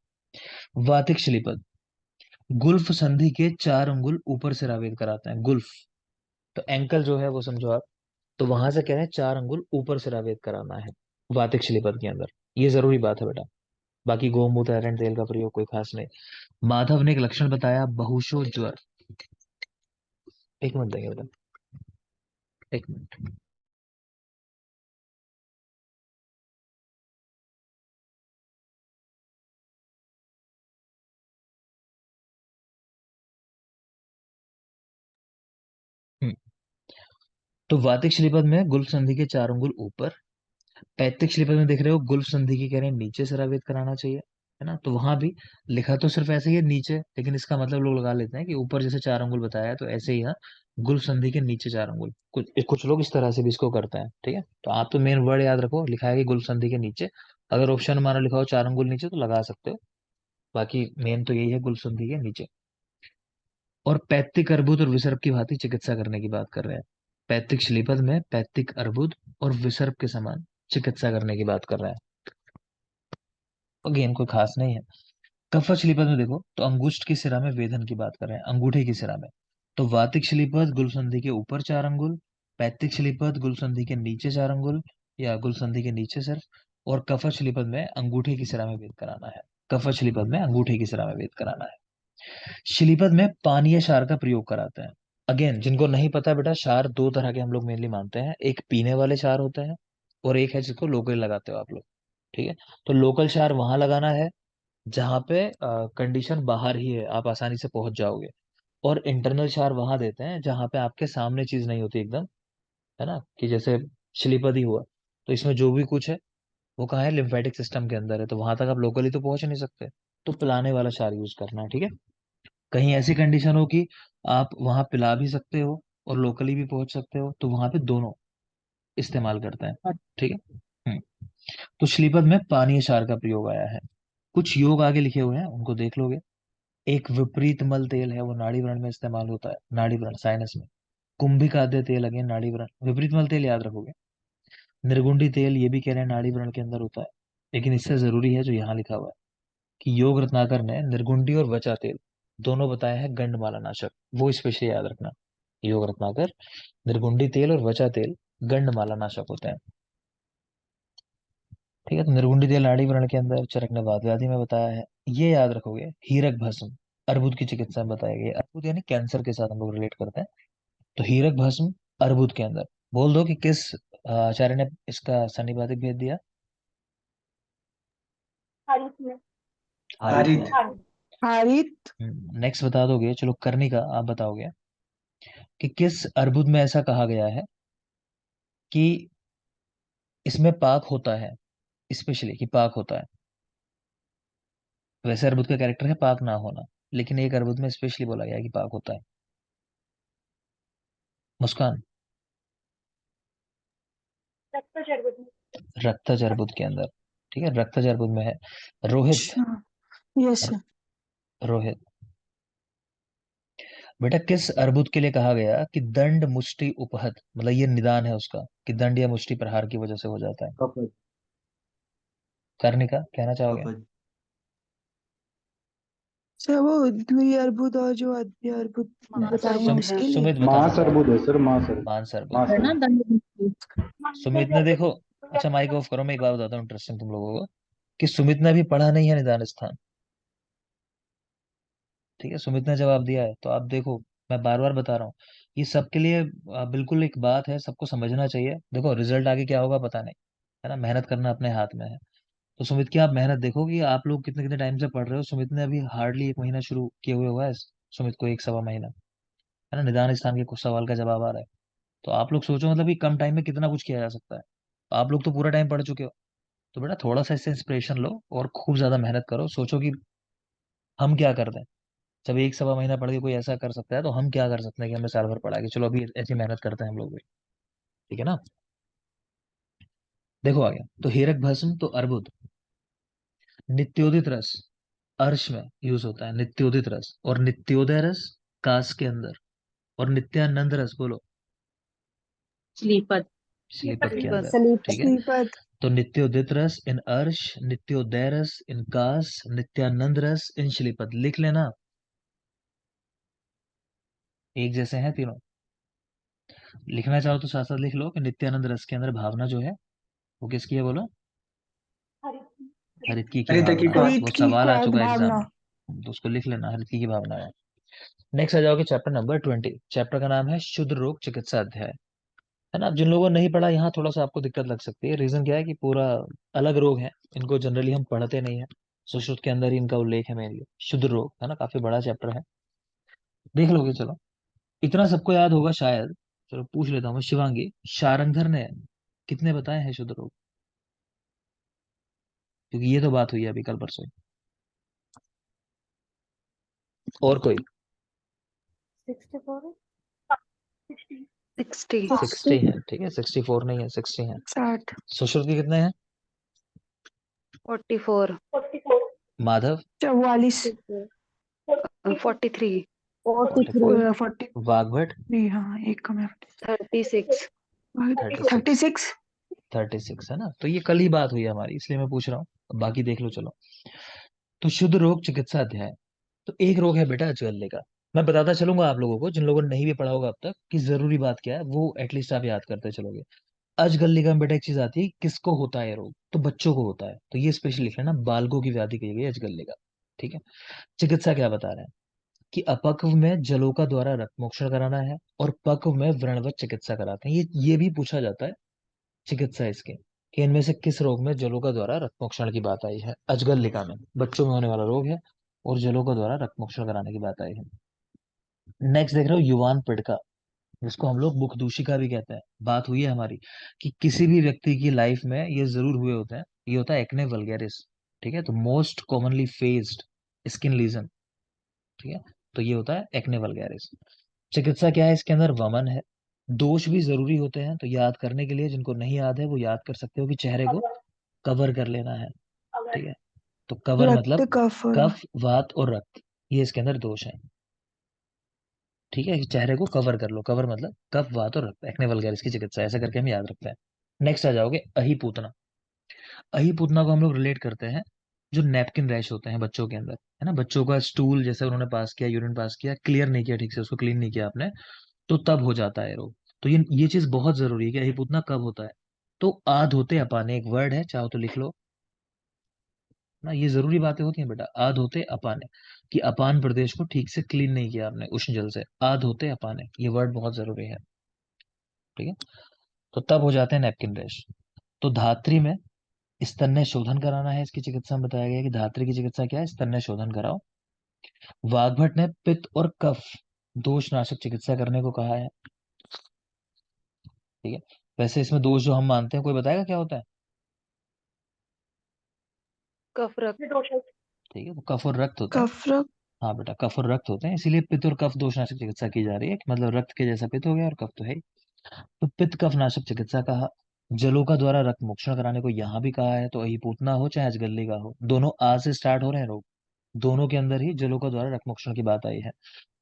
वातिक श्लीपद, गुल्फ संधि के 4 अंगुल ऊपर से रावेद कराते हैं। गुल्फ तो एंकल जो है वो समझो आप, तो वहां से कह रहे हैं 4 अंगुल ऊपर से रावेद कराना है वातिक श्लीपद के अंदर, ये जरूरी बात है बेटा। बाकी गोमूत्र एरंड तेल का प्रयोग कोई खास नहीं। माधव ने एक लक्षण बताया, बहुशो ज्वर। एक मिनट देंगे बेटा, एक मिनट। हम्म, तो वातिक श्लीपद में गुल्फ संधि के 4 अंगुल ऊपर, पैतृक श्लीपद में देख रहे हो गुल्फ संधि की कह रहे हैं नीचे से रावेद कराना चाहिए, है ना, तो वहां भी लिखा तो सिर्फ ऐसे ही है नीचे, लेकिन इसका मतलब लोग लगा लेते हैं कि ऊपर जैसे 4 अंगुल बताया है, तो ऐसे ही है गुल्फ संधि के नीचे 4 अंगुल, कुछ कुछ लोग इस तरह से भी इसको करते हैं। ठीक है, तो आप तो मेन वर्ड याद रखो, लिखा है कि गुल्फ संधि के नीचे, अगर ऑप्शन माना लिखा हो 4 अंगुल नीचे तो लगा सकते हो, बाकी मेन तो यही है गुल्फ संधि के नीचे। और पैतृक अर्बुद और विसर्प की भांति चिकित्सा करने की बात कर रहे हैं। पैतृक श्लीपद में पैतृक अर्बुद और विसर्प के समान चिकित्सा करने की बात कर रहे हैं, अगेन कोई खास नहीं है। कफच श्लीपद में देखो तो अंगुष्ठ की सिरा में वेदन की बात कर रहे हैं, अंगूठे की सिरा में, तो वातिक श्लीपद गुलसंधि के ऊपर 4 अंगुल, पैतृक श्लीपद गुलसंधि के नीचे 4 अंगुल या गुलसंधि के नीचे सिर्फ, और कफच श्लीपद में अंगूठे की सिरा में वेद कराना है। कफच श्लीपद में अंगूठे की सिरा में वेद कराना है। श्लीपद में पानीय क्षार का प्रयोग कराते हैं। अगेन जिनको नहीं पता बेटा, क्षार 2 तरह के हम लोग मेनली मानते हैं, एक पीने वाले क्षार होते हैं और एक है जिसको लोकल लगाते हो आप लोग। ठीक है, तो लोकल क्षार वहां लगाना है जहाँ पे कंडीशन बाहर ही है, आप आसानी से पहुंच जाओगे, और इंटरनल क्षार वहां देते हैं जहाँ पे आपके सामने चीज नहीं होती एकदम, है ना, कि जैसे श्लीपद ही हुआ, तो इसमें जो भी कुछ है वो कहाँ है, लिम्फेटिक सिस्टम के अंदर है, तो वहां तक आप लोकली तो पहुंच नहीं सकते, तो पिलाने वाला क्षार यूज करना है। ठीक है, कहीं ऐसी कंडीशन हो कि आप वहां पिला भी सकते हो और लोकली भी पहुंच सकते हो, तो वहां पे दोनों इस्तेमाल करते हैं। ठीक है। हम्म, तो श्लीपद में पानीय क्षार का प्रयोग आया है। कुछ योग आगे लिखे हुए हैं, उनको देख लोगे। एक विपरीत मल तेल है, वो नाड़ी व्रण में इस्तेमाल होता है, नाड़ी व्रण साइनस में। कुंभिक आद्य तेल अगेन नाड़ी व्रण। विपरीत मल तेल याद रखोगे। निर्गुंडी तेल ये भी कह रहे हैं नाड़ी व्रण के अंदर होता है, लेकिन इससे जरूरी है जो यहाँ लिखा हुआ है कि योग रत्नाकर ने निर्गुंडी और वचा तेल दोनों बताया है गंडमाला नाशक। वो स्पेशली याद रखना। योग रत्नाकर, निर्गुंडी तेल और वचा तेल गंडमाला नाशक होते हैं। ठीक है, तो निर्गुंडी तेल नाड़ी व्रण के अंदर चरकने वात व्याधि में बताया है, ये याद रखोगे। हीरक भस्म अर्बुद की चिकित्सा में बताया गया। अर्बुद यानी कैंसर के साथ हम लोग रिलेट करते हैं, तो हीरक भस्म अर्बुद के अंदर। बोल दो कि किस आचार्य ने इसका सन्निपातिक भेद दिया। हारिस में। हारित ने। हारिस। हारित। नेक्स्ट बता दोगे, चलो कर्णिका आप बताओगे कि किस अर्बुद में ऐसा कहा गया है कि इसमें पाक होता है, स्पेशली कि पाक होता है। वैसे अर्बुद का कैरेक्टर है पाक ना होना, लेकिन एक अर्बुद में स्पेशली बोला गया है कि पाक होता है। मुस्कान। रक्त जर्बत में। रक्तज अर्बुद के अंदर। ठीक है, रक्तज अर्बुद में है। रोहित। अच्छा। यस। रोहित बेटा, किस अर्बुद के लिए कहा गया कि दंड मुष्टि उपहत, मतलब ये निदान है उसका कि दंड या मुष्टि प्रहार की वजह से हो जाता है। कफज। कर्णिका कहना चाहोगे। कफज। सर वो द्विअर्बुद और जो अद्विअर्बुद बताए हैं सुमित उसके लिए। सुमित बताना महासर्बुद चाहोगे। है सर, महासर्बुद। मानस अर्बुद। है ना महासर्बुद। दंड। सुमित ने देखो, अच्छा माइक ऑफ करो, मैं एक बात बताता हूँ इंटरेस्टिंग तुम लोगों को, कि सुमित ने भी पढ़ा नहीं है निदान स्थान। ठीक है, सुमित ने जवाब दिया है, तो आप देखो, मैं बार बार बता रहा हूँ, ये सबके लिए बिल्कुल एक बात है, सबको समझना चाहिए। देखो रिजल्ट आगे क्या होगा पता नहीं, है ना, मेहनत करना अपने हाथ में है। तो सुमित की आप मेहनत देखो कि आप लोग कितने कितने टाइम से पढ़ रहे हो। सुमित ने अभी हार्डली 1 महीना शुरू किए हुए हुआ है, सुमित को 1 सवा महीना, है ना, निदान स्थान के कुछ सवाल का जवाब आ रहा है। तो आप लोग सोचो मतलब कि कम टाइम में कितना कुछ किया जा सकता है। आप लोग तो पूरा टाइम पढ़ चुके हो, तो बेटा थोड़ा सा इससे इंस्पिरेशन लो और खूब ज्यादा मेहनत करो। सोचो कि हम क्या कर रहे हैं। जब 1 सवा महीना पढ़ के कोई ऐसा कर सकता है, तो हम क्या कर सकते हैं कि हमें साल भर पढ़ा के चलो अभी ऐसी मेहनत करते हैं हम लोग भी। ठीक है ना। देखो आगे, तो हीरक भस्म तो अर्बुद। नित्योदित रस अर्श में यूज होता है, नित्योदित रस, और नित्योदय रस कास के अंदर, और नित्यानंद रस बोलो श्रीपद। श्लीपद के अंदर। सलीप। ठीक है, श्रीपद। तो नित्योदित रस इन अर्श, नित्योदय रस इन कास, नित्यानंद रस इन श्लीपद। लिख लेना, एक जैसे हैं तीनों। लिखना चाहो तो साथ साथ लिख लो कि नित्यानंद रस के अंदर भावना जो है वो किसकी है बोलो। हारिस। हरितकी की हरित की भावना है, हरित वो की सवाल आ चुका है एग्जाम भावना। में, तो उसको लिख लेना, हरितकी की भावना है। नेक्स्ट आ जाओगे चैप्टर नंबर 20। चैप्टर का नाम है शुद्ध रोग चिकित्सा अध्याय। है ना, जिन लोगों ने नहीं पढ़ा यहाँ थोड़ा सा आपको दिक्कत लग सकती है। रीजन क्या है कि पूरा अलग रोग है, इनको जनरली हम पढ़ते नहीं है, सुश्रुत के अंदर ही इनका उल्लेख है मेनली। शुद्ध रोग है ना, काफी बड़ा चैप्टर है, देख लोगे चलो। इतना सबको याद होगा शायद, चलो पूछ लेता हूँ मैं। शिवांगी, शारंगधर ने कितने बताए हैं शुद्ध रोग, क्योंकि ये तो बात हुई है अभी कल परसों। और कोई। 64 60 60। 60 है, ठीक है, 64 नहीं है, 60 है। 60। सुश्रुत के कितने हैं। 44। 44 माधव। 44। 43। 44। 40। वाग्भट। हाँ एक कम है। 36। 36। 36। 36 है ना, तो ये कल ही बात हुई है हमारी, इसलिए मैं पूछ रहा हूँ। अब बाकी देख लो चलो। तो शुद्ध रोग चिकित्सा अध्याय, तो एक रोग है बेटा अजगल्ले का। मैं बताता चलूंगा आप लोगों को, जिन लोगों ने नहीं भी पढ़ा होगा अब तक, कि जरूरी बात क्या है वो एटलीस्ट आप याद करते चलोगे। अजगल्ले का बेटा एक चीज आती है, किसको होता है ये रोग, तो बच्चों को होता है, तो ये स्पेशली लिख लेना, बालकों की व्याधि कही गई है अजगल्ले का। ठीक है, चिकित्सा क्या बता रहे हैं कि अपक्व में जलोका द्वारा रक्त मोक्षण कराना है, और पक्व में व्रणवत चिकित्सा कराते हैं। ये भी पूछा जाता है चिकित्सा इसके, कि इनमें से किस रोग में जलोका द्वारा रक्तमोक्षण की बात आई है। अजगल्लिका में बच्चों में होने वाला रोग है, और जलोका द्वारा रक्तमोक्षण कराने की बात आई है। नेक्स्ट देख रहे हो युवान पिड़का, जिसको हम लोग मुख दूषिका भी कहते हैं। बात हुई है हमारी कि किसी भी व्यक्ति की लाइफ में ये जरूर हुए होते हैं, ये होता है एक्ने वल्गैरिस। ठीक है, तो most commonly faced skin lesion. ठीक है, तो ये होता है एक्ने वल्गैरिस। चिकित्सा क्या है, इसके अंदर वमन है। दोष भी जरूरी होते हैं, तो याद करने के लिए जिनको नहीं याद है वो याद कर सकते हो कि चेहरे को अगर कवर कर लेना है। अगर ठीक है, तो कवर रक्त मतलब कफ। कफ वात और रक्त, ये इसके अंदर दोष है। ठीक है, चेहरे को कवर कर लो, कवर मतलब कफ वात और रक्त, एक्ने वल्गैरिस की चिकित्सा, ऐसा करके हम याद रखते हैं। नेक्स्ट आ जाओगे अहिपूतना। अहिपूतना को हम लोग रिलेट करते हैं जो नैपकिन रैश होते हैं बच्चों के अंदर, है ना, बच्चों का स्टूल जैसे उन्होंने पास किया, यूरिन पास किया, क्लियर नहीं किया ठीक से, उसको क्लीन नहीं किया आपने, तो तब हो जाता है रोग। तो ये चीज बहुत जरूरी है कि अहिपूतना कब होता है। तो आध होते अपाने, एक वर्ड है, चाहो तो लिख लो ना, ये जरूरी बातें होती हैं बेटा। आध होते अपाने, कि अपान प्रदेश को ठीक से क्लीन नहीं किया आपने उष्ण जल से, आध होते अपाने, ये वर्ड बहुत जरूरी है। ठीक है, तो तब हो जाते हैं नैपकिन रैश। तो धात्री में स्तन्य शोधन कराना है, इसकी चिकित्सा में बताया गया है कि धात्री की चिकित्सा क्या है, स्तन्य शोधन कराओ। वाग्भट ने पित्त और कफ दोष नाशक चिकित्सा करने को कहा है। ठीक है, वैसे इसमें दोष जो हम मानते हैं, कोई बताएगा क्या होता है? कफ रक्त। ये दोष है। ठीक है, तो कफ और रक्त होता है। कफरक हाँ बेटा, कफ और रक्त होते हैं, इसीलिए पित्त और कफ दोषनाशक चिकित्सा की जा रही है, कि मतलब रक्त के जैसा पित्त हो गया और कफ तो है ही। तो पित्त कफ नाशक चिकित्सा कहा। जलोका द्वारा रक्त मोक्षण कराने को यहाँ भी कहा है। तो अहिपूतना हो चाहे अजगल्ली का हो, दोनों आ से स्टार्ट हो रहे हैं रोग, दोनों के अंदर ही जलोका द्वारा रक्त मोक्षण की बात आई है।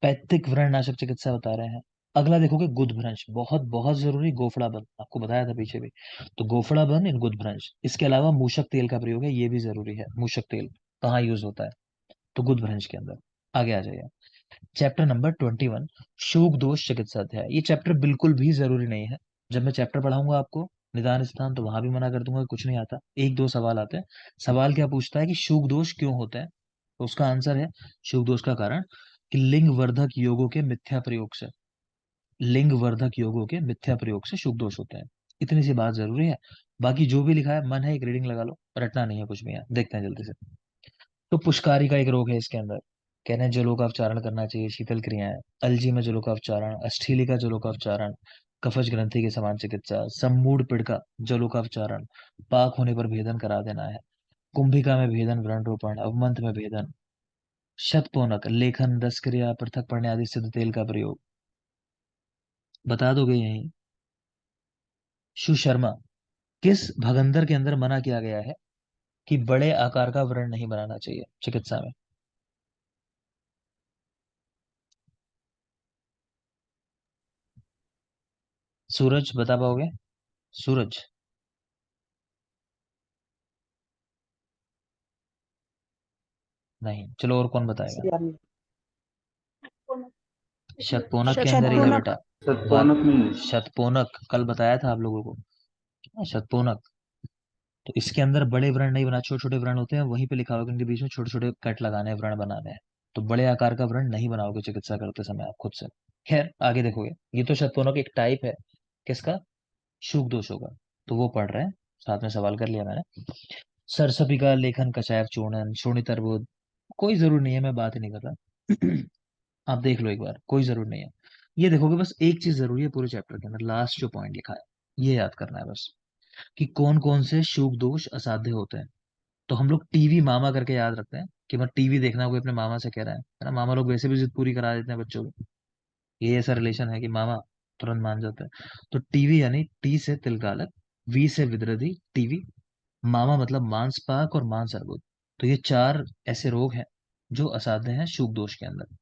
पैतृक व्रण नाशक चिकित्सा बता रहे हैं। अगला देखोगे गुदभ्रंश, बहुत बहुत जरूरी, गोफड़ा बंद, आपको बताया था पीछे भी। तो गोफड़ा बंद इन गुदभ्रंश, इसके अलावा मूषक तेल का प्रयोग है, ये भी जरूरी है। मूषक तेल कहाँ यूज होता है? तो गुदभ्रंश के अंदर। आगे आ जाइए, चैप्टर नंबर 21, शोक दोष चिकित्सा अध्याय। ये चैप्टर बिल्कुल भी जरूरी नहीं है। जब मैं चैप्टर पढ़ाऊंगा आपको निदान स्थान, तो वहां भी मना कर दूंगा कि कुछ नहीं आता, एक दो सवाल आते हैं। सवाल क्या पूछता है कि शोक दोष क्यों होते हैं, तो उसका आंसर है शोक दोष का कारण कि लिंग वर्धक योगों के मिथ्या प्रयोग से, लिंग वर्धक योगों के मिथ्या प्रयोग से शोक दोष होते हैं। इतनी सी बात जरूरी है। बाकी जो भी लिखा है, मन है एक रीडिंग लगा लो, रटना नहीं है कुछ भी। यहाँ देखते हैं जल्दी से। तो पुष्कारी का एक रोग है इसके अंदर, कह रहे हैं जलों का उपचारण करना चाहिए, शीतल क्रियाएं। अलजी में जलों का उपचारण, अष्टीली का जलों का उपचारण, कफज ग्रंथि के समान चिकित्सा, सम्मूढ़ पिड़का जलों का उपचारण, पाक होने पर भेदन करा देना है, कुंभिका में भेदन व्रण रोपण, अवमंथ में भेदन, शतपोनक लेखन रस क्रिया पृथक पढ़ने आदि सिद्ध तेल का प्रयोग। बता दोगे यही? सुशर्मा, किस भगंदर के अंदर मना किया गया है कि बड़े आकार का व्रण नहीं बनाना चाहिए चिकित्सा में? सूरज बता पाओगे? सूरज? नहीं, चलो और कौन बताएगा? शतपोनक के अंदर ही है शतपूनक बेटा। बात, सत्पानक नहीं है। शतपोनक कल बताया था आप लोगों को। हाँ, शतपोनक। तो इसके अंदर बड़े व्रण नहीं बना, छोटे छोटे व्रण होते हैं, वहीं पे लिखा होगा कि इनके बीच में छोटे छोटे कट लगाने हैं, व्रण बनाने हैं। तो बड़े आकार का व्रण नहीं बनाओगे चिकित्सा करते समय आप खुद से। खैर आगे देखोगे, ये तो शतपोनक एक टाइप है किसका, शुभ दोषों का, तो वो पढ़ रहे हैं, साथ में सवाल कर लिया मैंने। सरसपी का लेखन, कषाय चूर्णन, शोणित अर्बुद, कोई जरूर नहीं है, मैं बात ही नहीं कर रहा। आप देख लो एक बार, कोई जरूर नहीं है। ये देखोगे, बस एक चीज जरूरी है पूरे चैप्टर के अंदर, लास्ट जो पॉइंट लिखा है ये याद करना है बस, कि कौन कौन से शुभ दोष असाध्य होते हैं। तो हम लोग टीवी मामा करके याद रखते हैं कि मैं टीवी देखना, कोई अपने मामा से कह रहा है ना, मामा लोग वैसे भी जिद पूरी करा देते हैं बच्चों की, ये ऐसा रिलेशन है कि मामा तुरंत मान जाता है। तो टीवी यानी टी से तिलकालक, वी से विद्रधि, टीवी। मामा मतलब मांस पाक और मांस अर्बुद। तो ये चार ऐसे रोग हैं जो असाध्य हैं शुभ दोष के अंदर।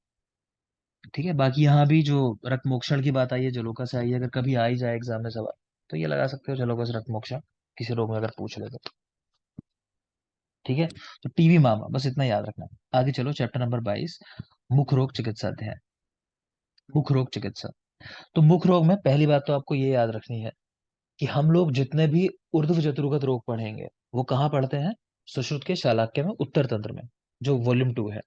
ठीक है, बाकी यहाँ भी जो रक्त मोक्षण की बात आई है, जलोका से आई है, अगर कभी आ ही जाए एग्जाम में सवाल, तो ये लगा सकते हो जलोका से रक्त मोक्षण, किसी रोग में अगर पूछ ले तो। ठीक है, तो टीवी मामा, बस इतना याद रखना है। आगे चलो, चैप्टर नंबर 22, मुख रोग चिकित्सा अध्याय। मुख रोग चिकित्सा। तो मुख रोग में पहली बात तो आपको ये याद रखनी है कि हम लोग जितने भी ऊर्ध्व जतुर्गत रोग पढ़ेंगे, वो कहाँ पढ़ते हैं? सुश्रुत के शालाक्य में, उत्तर तंत्र में, जो वॉल्यूम 2 है।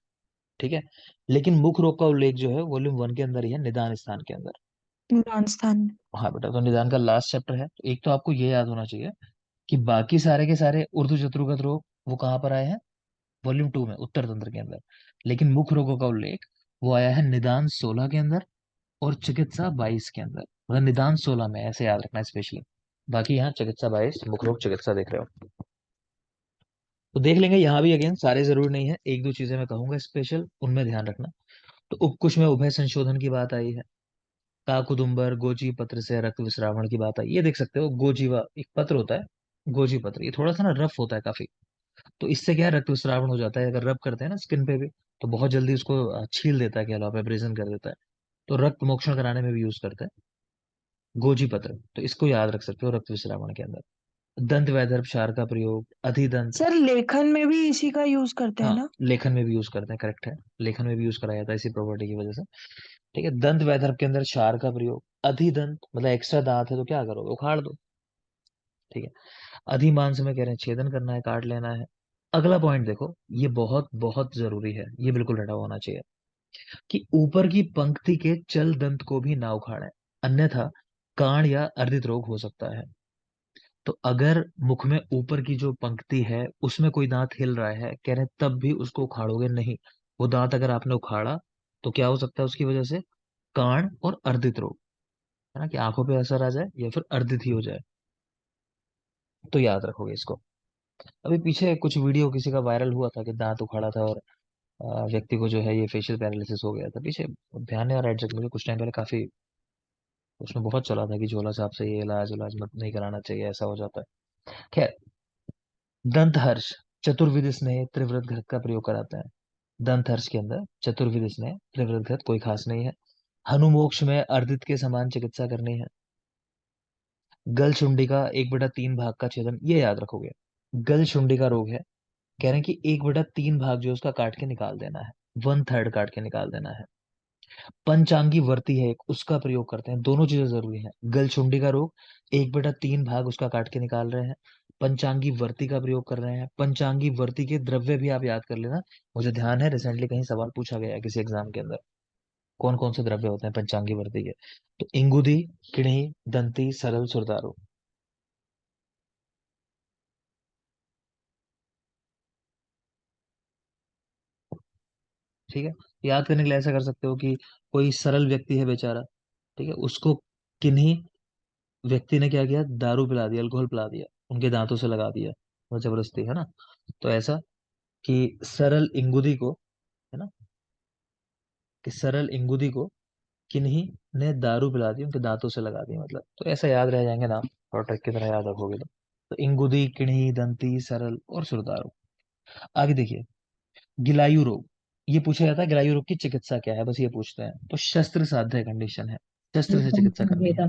ठीक है, लेकिन मुख रोग का उल्लेख जो है वॉल्यूम 1 के अंदर ही है, निदान स्थान के अंदर। निदान स्थान। हाँ बेटा, तो निदान का लास्ट चैप्टर है, तो एक तो आपको ये याद होना चाहिए कि बाकी सारे के सारे उर्दू चतुर्गत रोग वो कहाँ पर आए हैं? वॉल्यूम 2 में, उत्तर तंत्र के अंदर। लेकिन मुख्य रोगों का उल्लेख वो आया है निदान 16 के अंदर और चिकित्सा 22 के अंदर, मतलब निदान 16 में, ऐसे याद रखना स्पेशली। बाकी यहाँ चिकित्सा 22, मुख्य रोग चिकित्सा देख रहे हो, तो देख लेंगे। यहाँ भी अगेन सारे जरूरी नहीं है, एक दो चीजें मैं कहूंगा स्पेशल, उनमें ध्यान रखना। तो उपकुश में उभय संशोधन की बात आई है, काकुदुम्बर गोजी पत्र से रक्त विस्रावण की बात आई, ये देख सकते हो, गोजीवा एक पत्र होता है, गोजी पत्र, ये थोड़ा सा ना रफ होता है काफी, तो इससे क्या है, रक्त विस्रावण हो जाता है अगर रब करते हैं ना स्किन पे भी, तो बहुत जल्दी उसको छील देता है, कह लो आप, एब्रेजन कर देता है। तो रक्त मोक्षण कराने में भी यूज करता है। गोजी पत्र, तो इसको याद रख सकते हो रक्त विश्रावण के अंदर। दंत वैदर्भ क्षार का प्रयोग, अधिदंत। सर लेखन में भी इसी का यूज करते हैं हाँ, ना? लेखन में भी यूज करते हैं, करेक्ट है। लेखन में भी यूज कराया जाता है इसी प्रॉपर्टी की वजह से। ठीक है, दंत वैदर्भ के अंदर क्षार का प्रयोग। अधिदंत मतलब एक्स्ट्रा दांत है तो क्या करोगे, उखाड़ दो। ठीक है। अधिमांस में कह रहे हैं छेदन करना है, काट लेना है। अगला पॉइंट देखो, ये बहुत बहुत जरूरी है, ये बिल्कुल रटा होना चाहिए, कि ऊपर की पंक्ति के चल दंत को भी ना उखाड़ें, अन्यथा काण या अर्धित रोग हो सकता है। तो अगर मुख में ऊपर की जो पंक्ति है उसमें कोई दांत हिल रहा है, कह रहे हैं तब भी उसको उखाड़ोगे नहीं। वो दांत अगर आपने उखाड़ा तो क्या हो सकता है उसकी वजह से, काण और अर्धित रोग, है ना, कि आंखों पे असर आ जाए या फिर अर्धित ही हो जाए। तो याद रखोगे इसको। अभी पीछे कुछ वीडियो किसी का वायरल हुआ था कि दांत उखाड़ा था और व्यक्ति को जो है ये फेशियल पैरालिसिस हो गया था पीछे। ध्यान नहीं आ रहा एग्जैक्ट मुझे, कुछ टाइम पहले काफी उसमें बहुत चला था कि झोला छाप से ये इलाज इलाज मत नहीं कराना चाहिए, ऐसा हो जाता है। खैर, दंत हर्ष, चतुर्विध स्नेह, त्रिवृत घृत का प्रयोग कराते हैं। दंत हर्ष के अंदर चतुर्विध स्नेह, त्रिवृत घृत कोई खास नहीं है। हनुमोक्ष में अर्धित के समान चिकित्सा करनी है। गलशुंडी का 1/3 भाग का छेदन, ये याद रखोगे। गलशुंडी का रोग है, कह रहे हैं कि 1/3 भाग जो है उसका काट के निकाल देना है, 1/3 काट के निकाल देना है। पंचांगी वर्ती है एक, उसका प्रयोग करते हैं, दोनों चीजें जरूरी हैं। गलशुंडी का रोग, 1/3 भाग उसका काट के निकाल रहे हैं। पंचांगी वर्ती का प्रयोग कर रहे हैं। पंचांगी वर्ती के द्रव्य भी आप याद कर लेना, मुझे ध्यान है रिसेंटली कहीं सवाल पूछा गया है किसी एग्जाम के अंदर, कौन कौन से द्रव्य होते हैं पंचांगी वर्ती के। तो इंगुदी, किण्ही, दंती, सरल, सुरदारू। ठीक है, याद करने के लिए ऐसा कर सकते हो कि कोई सरल व्यक्ति है बेचारा, ठीक है, उसको किन्हीं व्यक्ति ने क्या किया, दारू पिला दिया, अल्कोहल पिला दिया, उनके दांतों से लगा दिया, वो जबरदस्ती, है ना। तो ऐसा कि सरल इंगुदी को, है ना, कि सरल इंगुदी को किन्हीं ने दारू पिला दी, उनके दांतों से लगा दी, मतलब तो ऐसा याद रह जाएंगे नाम, और ट्रिक की तरह याद रखोगे तो इंगुदी, किन्ही, दंती, सरल और सुरदारू। आगे देखिए, गिलायु रोग, ये पूछा जाता है गिलायु रोग की चिकित्सा क्या है, बस ये पूछते हैं। तो शस्त्र साध्य कंडीशन है, शस्त्र से चिकित्सा करनी है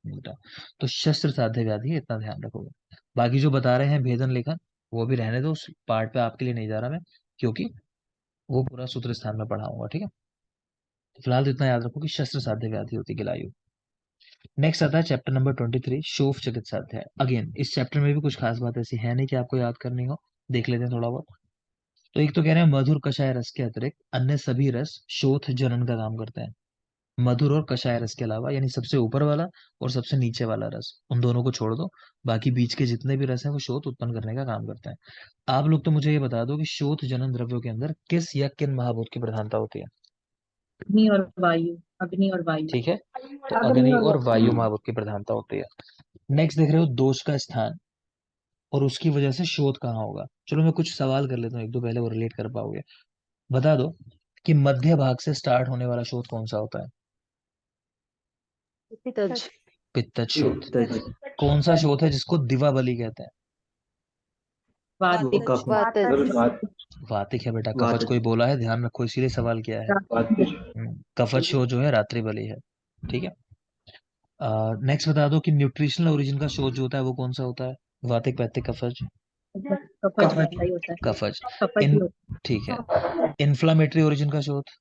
बेटा। तो शस्त्र साध्य व्याधि है, इतना ध्यान रखोगे। बाकी जो बता रहे हैं भेदन लेखन, वो भी रहने दो, उस पार्ट पे आपके लिए नहीं जा रहा मैं, क्योंकि वो पूरा सूत्र स्थान में पढ़ाऊंगा, ठीक है। तो फिलहाल तो इतना याद रखो कि शस्त्र साध्य व्याधि होती है गिलायु। नेक्स्ट आता है चैप्टर नंबर 23, शोफ चिकित्सा अध्याय। अगेन इस चैप्टर में भी कुछ खास बात ऐसी है नहीं कि आपको याद करनी हो, देख लेते हैं थोड़ा बहुत। तो एक तो कह रहे हैं मधुर कषाय रस के अतिरिक्त अन्य सभी रस शोथ जनन का काम करते हैं। मधुर और कषाय रस के अलावा, यानी सबसे ऊपर वाला और सबसे नीचे वाला रस, उन दोनों को छोड़ दो, बाकी बीच के जितने भी रस हैं वो शोथ उत्पन्न करने का काम करते हैं। आप लोग तो मुझे ये बता दो कि शोथ जनन द्रव्यों के अंदर किस या किन महाभूत की प्रधानता होती है। अग्नि और वायु। अग्नि और वायु। ठीक है, तो अग्नि अग्नि और और वायु महाभूत की प्रधानता होती है। नेक्स्ट देख रहे हो दोष का स्थान और उसकी वजह से शोथ कहाँ होगा। चलो मैं कुछ सवाल कर लेता हूँ एक दो, पहले वो रिलेट कर पाओगे। बता दो कि मध्य भाग से स्टार्ट होने वाला शोथ कौन सा होता है। तज। पित्तज शोथ। कौन सा शोथ है जिसको दिवाबली कहते हैं। वातिज। वातज। वातिक है बेटा, कफज कोई बोला है, ध्यान रखो, इसीलिए सवाल किया है। कफज शोथ जो है रात्रि बली है। ठीक है। नेक्स्ट बता दो कि न्यूट्रिशनल ओरिजिन का शोथ जो होता है वो कौन सा होता है। वातिक, पैतिक, कफज। कफज वाला ही होता है। कफज। कफज ही इन होता ठीक है। इन्फ्लामेटरी ओरिजिन का शोथ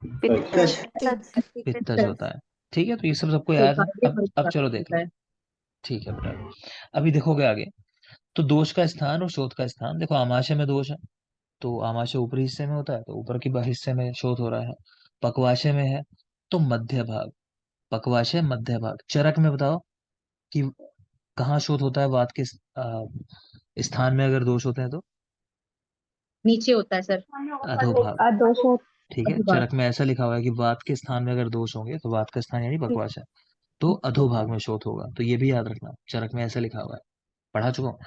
पित्तज। पित्तज होता है। ठीक है, तो ये सब सबको है। याद है। अब चलो देख होता लो। है। ठीक है बेटा, अभी देखोगे आगे। तो दोष का स्थान और शोथ का स्थान देखो, आमाशय में दोष है तो आमाशय ऊपरी हिस्से में होता है, तो ऊपर की हिस्से में शोथ हो रहा है। पक्वाशय में है तो मध्य भाग, पक्वाशय मध्य भाग। चरक में बताओ कि कहाँ शोथ होता है, वात के स्थान में अगर दोष होते हैं तो नीचे होता है सर। अधोभाग। दोष ठीक है, अधोभाग। चरक में ऐसा लिखा हुआ है कि वात के स्थान में अगर दोष होंगे तो वात का स्थान यानी पक्वाशय, तो अधोभाग में शोथ होगा, तो ये भी याद रखना, चरक में ऐसा लिखा हुआ है, पढ़ा चुका हूँ।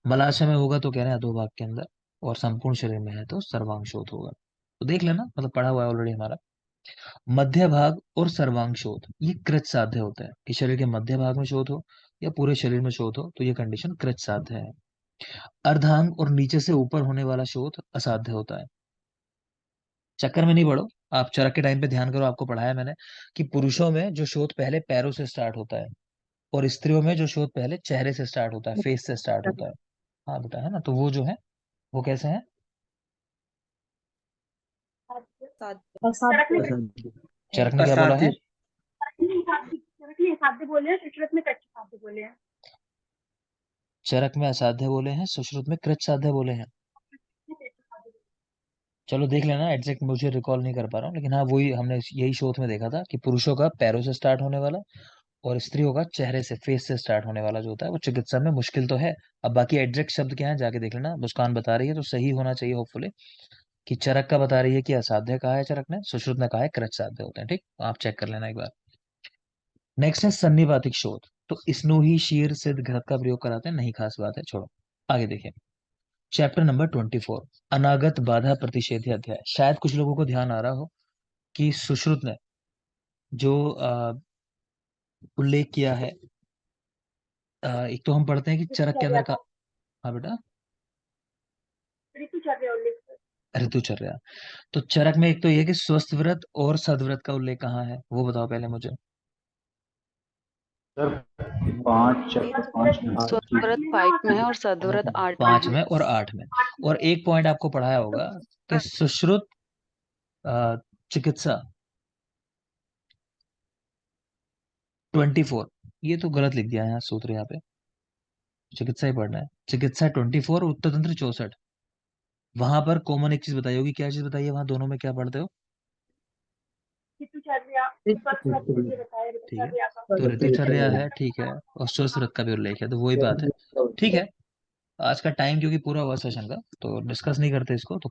मलाशय में होगा तो कह रहे हैं अधोभाग के अंदर, और संपूर्ण शरीर में है तो सर्वांग शोथ होगा, तो देख लेना, मतलब पढ़ा हुआ है ऑलरेडी हमारा। मध्य भाग और सर्वांग शोथ ये कृत साध्य होता है, कि शरीर के मध्य भाग में शोथ हो या पूरे शरीर में शोथ हो, तो ये कंडीशन कृत साध्य है। अर्धांग और नीचे से ऊपर होने वाला शोथ असाध्य होता है। चक्कर में नहीं पड़ो, आप चरक के टाइम पे ध्यान करो, आपको पढ़ाया मैंने कि पुरुषों में जो शोध पहले पैरों से स्टार्ट होता है और स्त्रियों में जो शोध पहले चेहरे से स्टार्ट होता है, फेस से स्टार्ट होता है। हाँ बेटा, है ना, तो वो जो है वो कैसे है? चरक में चरक ने क्या बोला है? साध्य बोले हैं, सुश्रुत में कच्चे साध्य बोले हैं। चरक में असाध्य बोले हैं, सुश्रुत में कृत साध्य बोले हैं। चलो देख लेना, एग्जैक्ट मुझे रिकॉल नहीं कर पा रहा हूँ, लेकिन हाँ वही हमने यही शोध में देखा था कि पुरुषों का पैरों से स्टार्ट होने वाला और स्त्रियों का चेहरे से, फेस से स्टार्ट होने वाला जो होता है वो चिकित्सा में मुश्किल तो है। अब बाकी एग्जैक्ट शब्द क्या है जाके देख लेना। मुस्कान बता रही है तो सही होना चाहिए होपफुली, कि चरक का बता रही है कि असाध्य कहा है चरक ने, सुश्रुत ने कहा है कृत साध्य होते हैं। ठीक, आप चेक कर लेना एक बार। नेक्स्ट है सन्निपातिक शोध। तो स्नोही, शीर, सिद्ध, घृत का प्रयोग कराते हैं, नहीं खास बात है, छोड़ो। आगे देखिए, चैप्टर नंबर 24, अनागत बाधा प्रतिषेधी अध्याय। शायद कुछ लोगों को ध्यान आ रहा हो कि सुश्रुत ने जो उल्लेख किया है, एक तो हम पढ़ते हैं कि चरक के अंदर का, हाँ बेटा, ऋतुचर्या उल्लेख। ऋतुचर्या। तो चरक में एक तो ये कि स्वस्थ व्रत और सदव्रत का उल्लेख कहाँ है, वो बताओ पहले मुझे। सर 5 चैप्टर 5 में स्वव्रत 5 में है और सदव्रत 8 में 5 है। में और 8 में। और एक पॉइंट आपको पढ़ाया होगा कि सुश्रुत चिकित्सा 24, ये तो गलत लिख दिया है यहाँ सूत्र, यहाँ पे चिकित्सा ही पढ़ना है। चिकित्सा 24 और उत्तर तंत्र 64। वहां पर कॉमन एक चीज बताई होगी, क्या चीज बताई है वहां दोनों में, क्या पढ़ते हो? ऋतुचर्या बताया, ठीक है, ऋतुचर्या का तो ऋतुचर्या है, ठीक है, और स्वस्थ व्रत का भी उल्लेख है, तो वही बात है। ठीक है, आज का टाइम क्योंकि पूरा हुआ सेशन का, तो डिस्कस नहीं करते इसको, तो